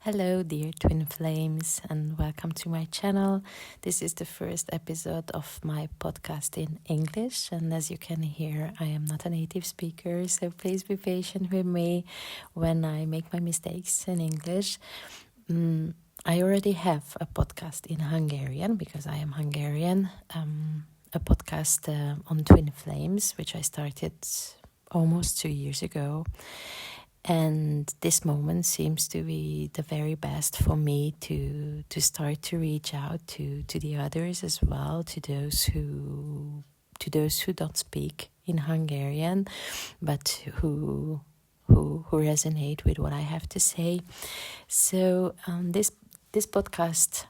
Hello, dear Twinflames, and welcome to my channel. This is the first episode of my podcast in English, and as you can hear, I am not a native speaker, so please be patient with me when I make my mistakes in English. I already have a podcast in Hungarian because I am Hungarian, a podcast on Twinflames, which I started almost 2 years ago. And this moment seems to be the very best for me to start to reach out to the others as well, to those who don't speak in Hungarian, but who resonate with what I have to say. So this podcast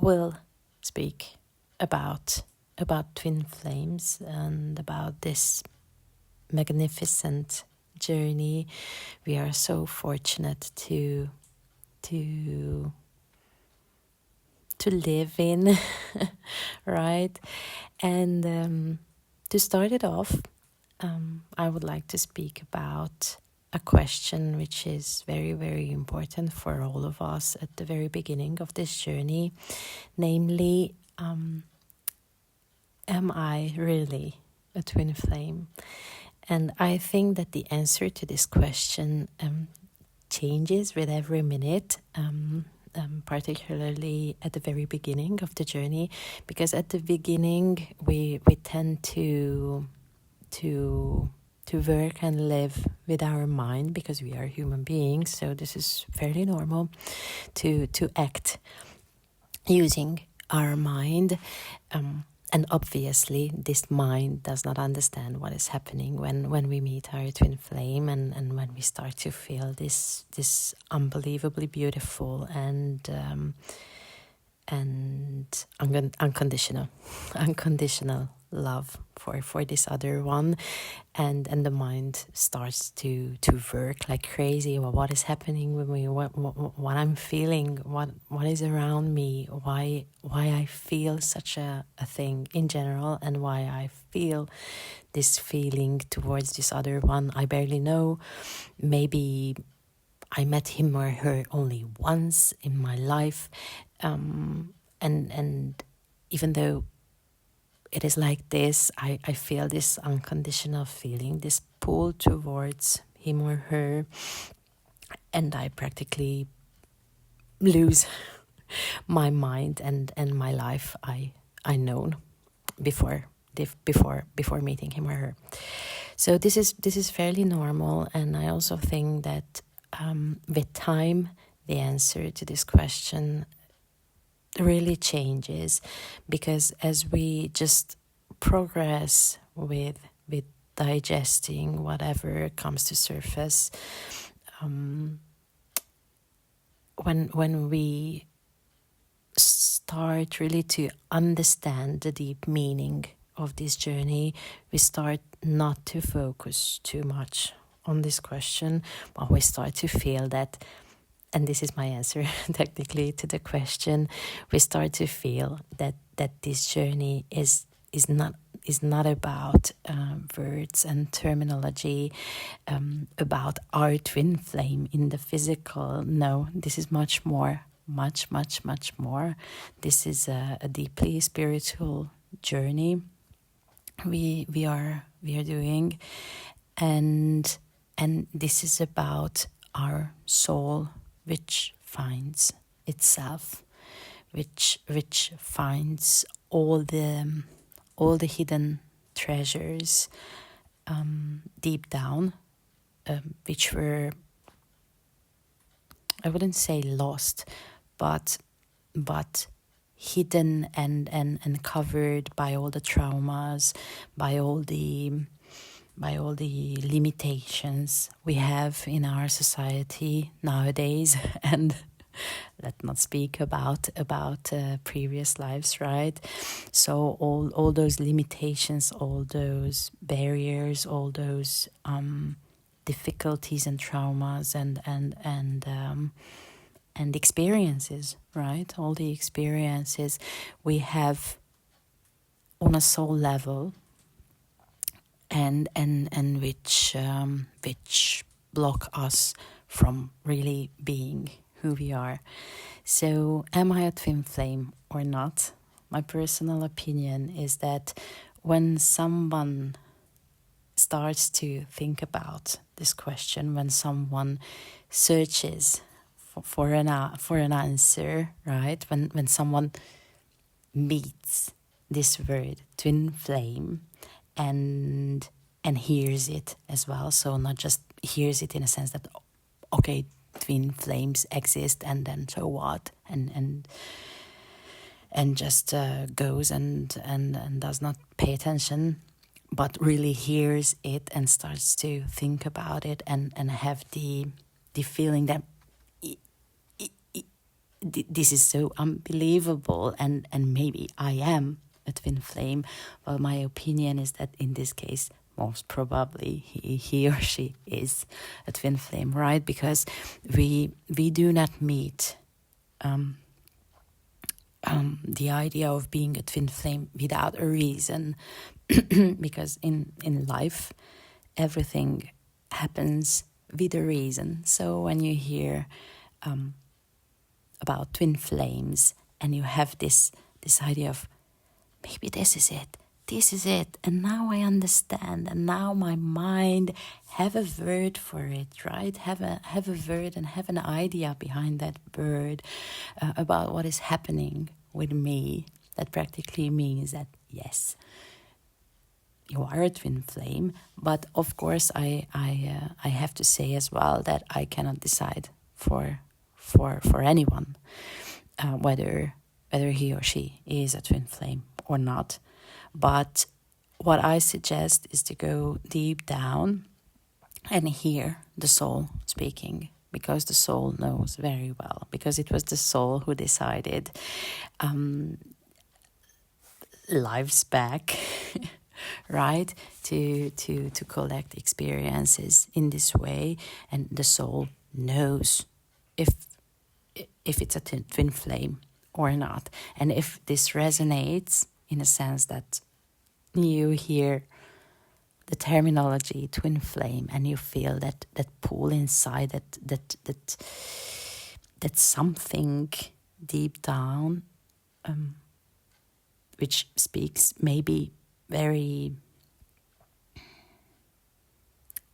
will speak about Twinflames and about this magnificent journey we are so fortunate to live in, right? And to start it off, I would like to speak about a question which is very, very important for all of us at the very beginning of this journey, namely, am I really a twin flame? And I think that the answer to this question changes with every minute, particularly at the very beginning of the journey, because at the beginning we tend to work and live with our mind because we are human beings. So this is fairly normal to act using our mind. And obviously, this mind does not understand what is happening when we meet our twin flame and when we start to feel this unbelievably beautiful and unconditional love for this other one, and the mind starts to work like crazy. Well, what is happening with me? What I'm feeling? What is around me? Why I feel such a thing in general, and why I feel this feeling towards this other one I barely know. Maybe I met him or her only once in my life, and even though it is like this, I feel this unconditional feeling, this pull towards him or her, and I practically lose my mind and my life I known before meeting him or her. So this is fairly normal, and I also think that with time the answer to this question really changes, because as we just progress with digesting whatever comes to surface, when we start really to understand the deep meaning of this journey, we start not to focus too much on this question, but we start to feel that, and this is my answer technically to the question, we start to feel that this journey is not about words and terminology, about our twin flame in the physical. No, this is much more, much more. This is a deeply spiritual journey we are doing, and this is about our soul, which finds itself, which finds all the hidden treasures deep down, which were, I wouldn't say lost, but hidden and covered by all the traumas, by all the limitations we have in our society nowadays. And let's not speak about previous lives, right? So all those limitations, all those barriers, all those difficulties and traumas and experiences, right? All the experiences we have on a soul level, and which block us from really being who we are. So am I a twin flame or not? My personal opinion is that when someone starts to think about this question, when someone searches for an answer, right? When someone meets this word twin flame and hears it as well, so not just hears it in a sense that okay, twin flames exist, and then so what, and just goes and does not pay attention, but really hears it and starts to think about it and have the feeling that this is so unbelievable, and maybe I am a twin flame. Well, my opinion is that in this case, most probably he or she is a twin flame, right? Because we do not meet the idea of being a twin flame without a reason, because in life everything happens with a reason. So when you hear about twin flames and you have this idea of maybe this is it, and now I understand, and now my mind have a word for it, right? Have a word and have an idea behind that word about what is happening with me. That practically means that yes, you are a twin flame, but of course I have to say as well that I cannot decide for anyone whether he or she is a twin flame or not. But what I suggest is to go deep down and hear the soul speaking, because the soul knows very well, because it was the soul who decided lives back right, to collect experiences in this way, and the soul knows if it's a twin flame or not. And if this resonates in a sense that you hear the terminology twin flame and you feel that pull inside, that something deep down which speaks maybe very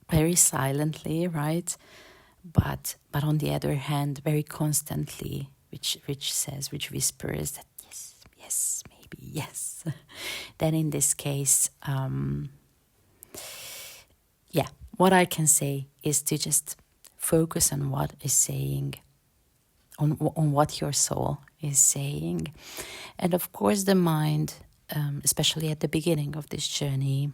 very silently, right, but on the other hand very constantly, which whispers that yes, maybe yes, then in this case what I can say is to just focus on what is saying, on what your soul is saying. And of course the mind, especially at the beginning of this journey,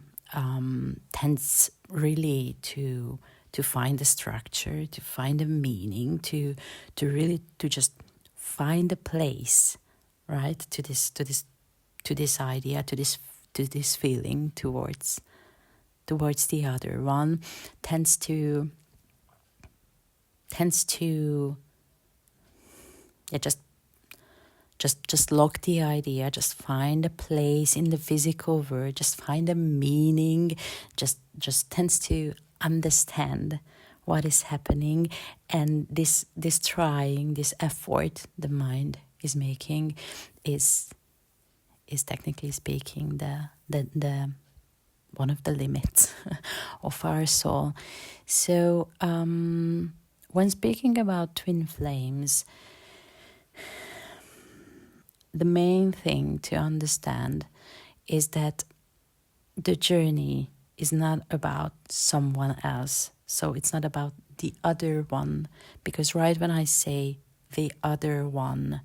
tends really to find a structure, to find a meaning, to really to just find a place, right, to this idea, to this feeling towards the other one, tends to just lock the idea, just find a place in the physical world, just find a meaning, just tends to understand what is happening. And this trying, this effort the mind is making is technically speaking the one of the limits of our soul. So when speaking about twin flames, the main thing to understand is that the journey is not about someone else. So it's not about the other one, because right when I say the other one,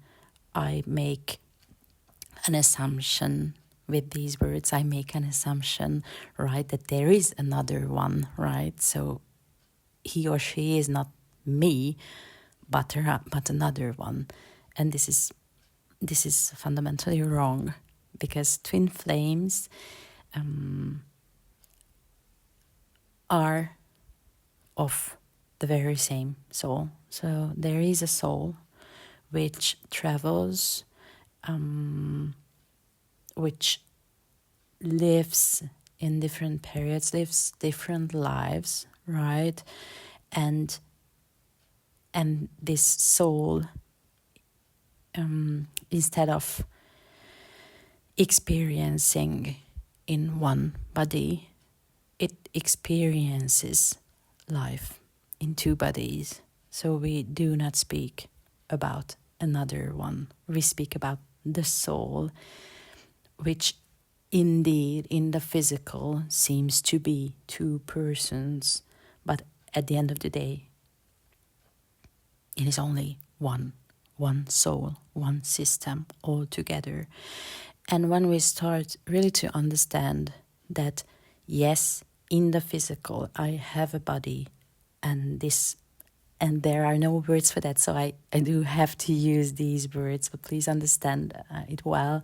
I make an assumption. With these words, I make an assumption, right, that there is another one, right? So he or she is not me, but another one. And this is fundamentally wrong, because twin flames are of the very same soul. So there is a soul which travels, which lives in different periods, lives different lives, right? And and this soul, instead of experiencing in one body, it experiences life in two bodies. So we do not speak about another one. We speak about the soul, which indeed in the physical seems to be two persons, but at the end of the day, it is only one soul, one system all together. And when we start really to understand that, yes, in the physical, I have a body, and there are no words for that, so I do have to use these words, but please understand it well.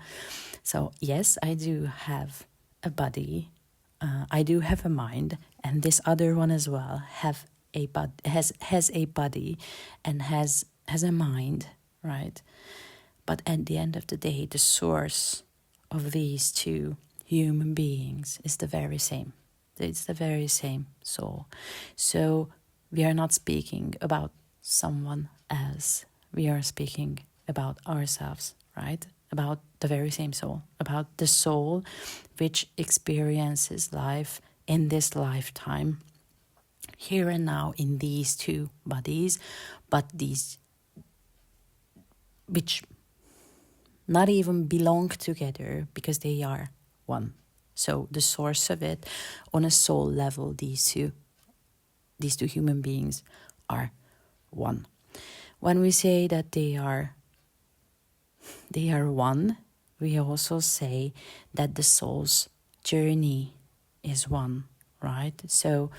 So yes, I do have a body, I do have a mind, and this other one as well has a body and has a mind, right? But at the end of the day, the source of these two human beings is the very same. It's the very same soul. So we are not speaking about someone else. We are speaking about ourselves, right? About the very same soul, about the soul which experiences life in this lifetime, here and now in these two bodies, but these which not even belong together because they are one. So the source of it, on a soul level, these two human beings are one. When we say that they are one, we also say that the soul's journey is one, right? So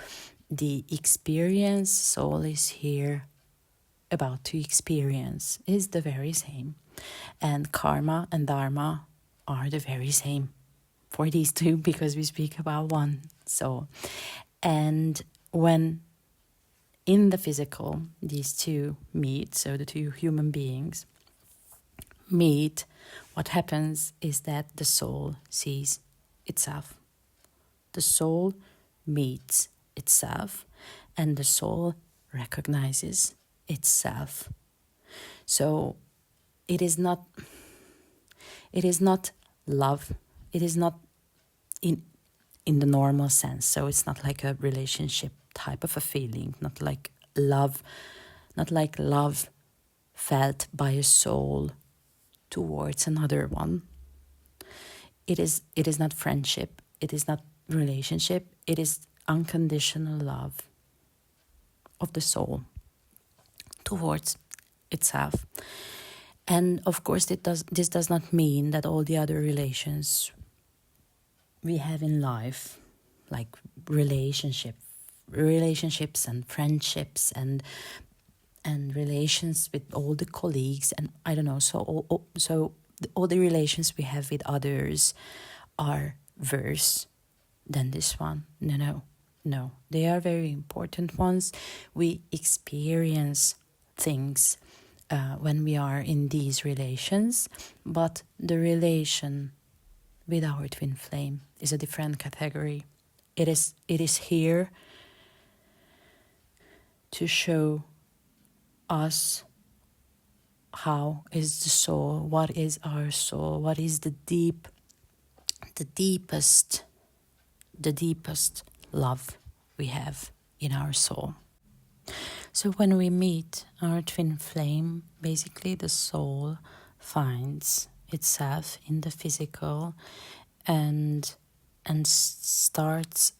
the experience soul is here about to experience is the very same. And karma and dharma are the very same for these two, because we speak about one soul. And when in the physical these two meet, so the two human beings meet, what happens is that the soul sees itself. The soul meets itself, and the soul recognizes itself. So it is not love. It is not in the normal sense. So it's not like a relationship type of a feeling, not like love felt by a soul towards another one. It is not friendship. It is not relationship. It is unconditional love of the soul towards itself. And of course, this does not mean that all the other relations we have in life, like relationships and friendships and relations with all the colleagues, and I don't know, so all the relations we have with others are worse than this one. No, they are very important ones. We experience things when we are in these relations, but the relation with our twin flame is a different category. It is here to show us how is the soul, what is our soul, what is the deepest love we have in our soul. So when we meet our twin flame, basically the soul finds itself in the physical and starts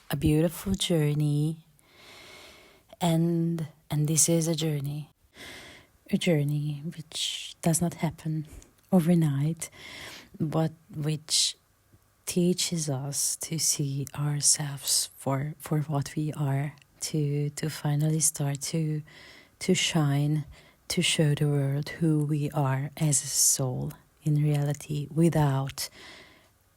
a beautiful journey. And this is a journey which does not happen overnight, but which teaches us to see ourselves for what we are, to finally start to shine, to show the world who we are as a soul in reality, without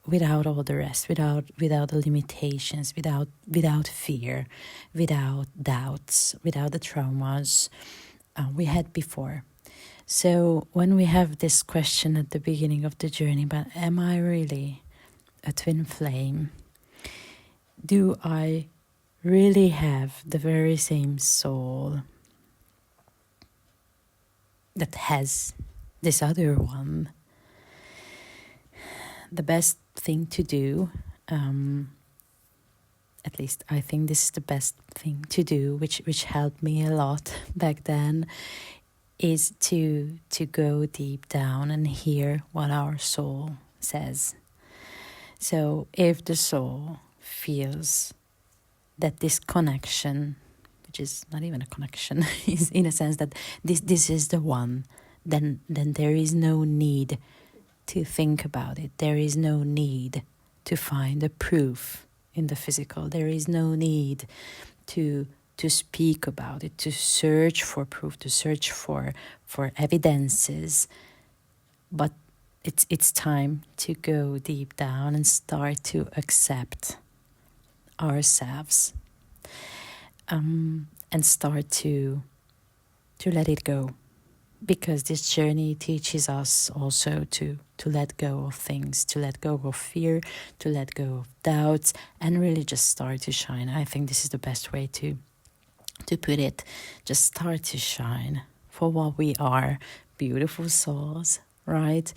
all the rest, without the limitations, without fear, without doubts, without the traumas we had before. So when we have this question at the beginning of the journey, but am I really a twin flame? Do I really have the very same soul? that has this other one, the best thing to do, at least I think this is the best thing to do, which helped me a lot back then, is to go deep down and hear what our soul says. So if the soul feels that this connection, which is not even a connection, is in a sense that this is the one, then there is no need to think about it. There is no need to find a proof in the physical. There is no need to speak about it, to search for proof, to search for evidences. But it's time to go deep down and start to accept ourselves, and start to let it go. Because this journey teaches us also to let go of things, to let go of fear, to let go of doubts, and really just start to shine. I think this is the best way to put it. Just start to shine for what we are, beautiful souls, right?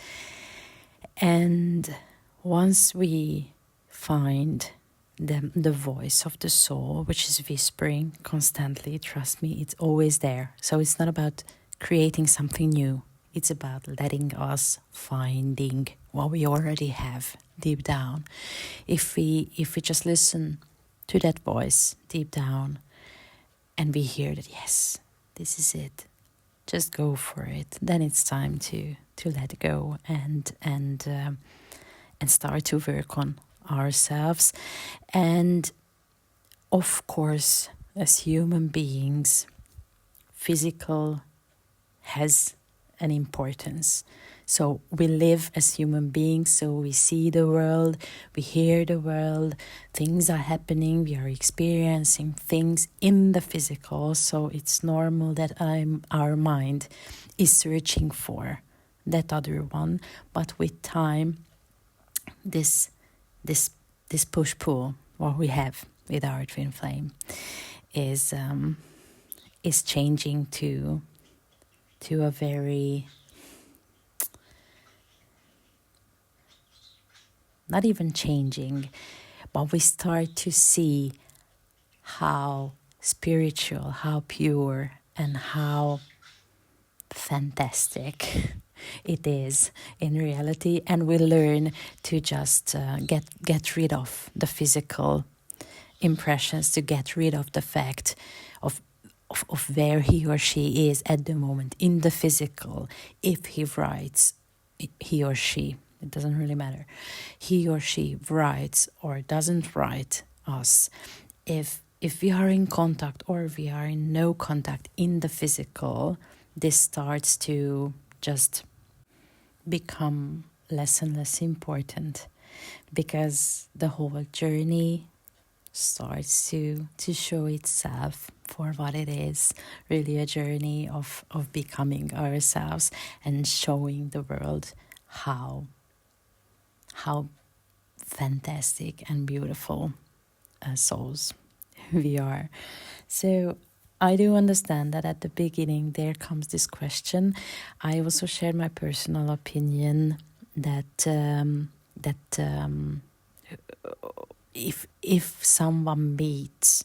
And once we find the voice of the soul, which is whispering constantly, trust me, it's always there. So it's not about creating something new. It's about letting us finding what we already have deep down. If we just listen to that voice deep down, and we hear that, yes, this is it, just go for it, then it's time to let go and start to work on ourselves. And of course, as human beings, physical has an importance. So we live as human beings, so we see the world, we hear the world, things are happening, we are experiencing things in the physical. So it's normal that our mind is searching for that other one. But with time, this push-pull, what we have with our twin flame, is changing to a very, not even changing, but we start to see how spiritual, how pure, and how fantastic it is in reality. And we learn to just get rid of the physical impressions, to get rid of the fact of where he or she is at the moment in the physical. If he writes, he or she, it doesn't really matter, he or she writes or doesn't write us, if we are in contact or we are in no contact in the physical, this starts to just become less and less important, because the whole journey starts to show itself for what it is, really a journey of becoming ourselves and showing the world how fantastic and beautiful souls we are. So I do understand that at the beginning there comes this question. I also shared my personal opinion that if someone meets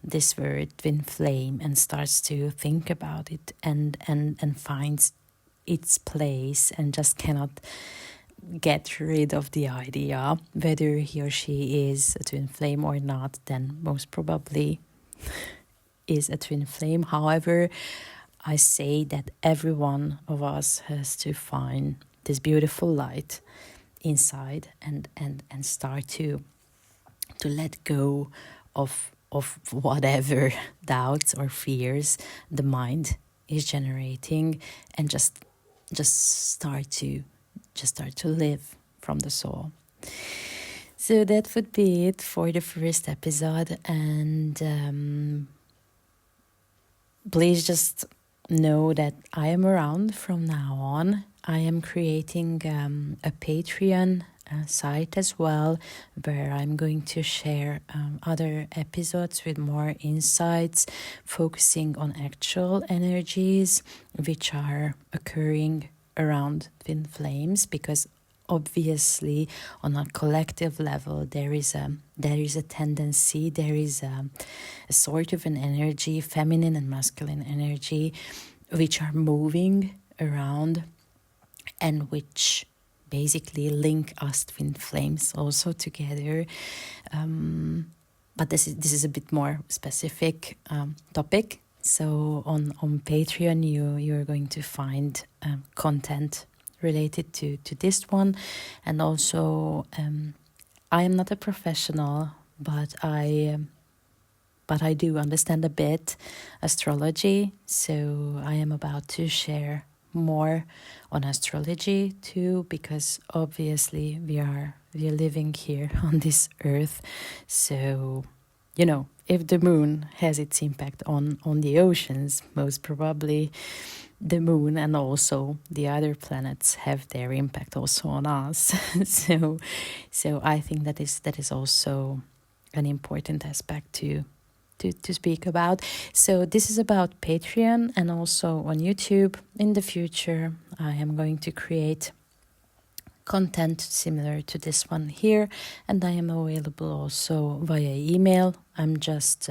this word twin flame and starts to think about it and finds its place and just cannot get rid of the idea whether he or she is a twin flame or not, then most probably is a twin flame. However, I say that every one of us has to find this beautiful light inside and start to let go of whatever doubts or fears the mind is generating, and just start to live from the soul. So that would be it for the first episode, and please just know that I am around from now on. I am creating a Patreon site as well, where I'm going to share other episodes with more insights, focusing on actual energies which are occurring around twin flames, because obviously on a collective level there is a tendency, there is a sort of an energy, feminine and masculine energy, which are moving around and which basically link us twin flames also together. But this is a bit more specific topic. So on Patreon you're going to find content related to this one. And also I am not a professional, but I do understand a bit astrology, so I am about to share more on astrology too, because obviously we are living here on this earth. So, you know, if the moon has its impact on the oceans, most probably the moon and also the other planets have their impact also on us. so I think that is also an important aspect to speak about. So this is about Patreon, and also on YouTube. In the future I am going to create content similar to this one here, and I am available also via email. I'm just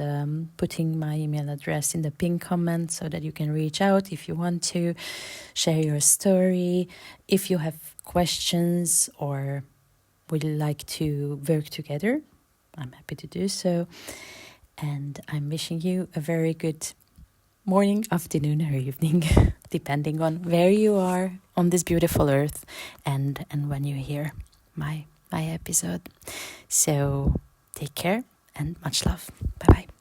putting my email address in the pinned comment so that you can reach out if you want to share your story, if you have questions or would like to work together. I'm happy to do so. And I'm wishing you a very good morning, afternoon, or evening, depending on where you are on this beautiful earth and when you hear my episode. So take care and much love. Bye bye.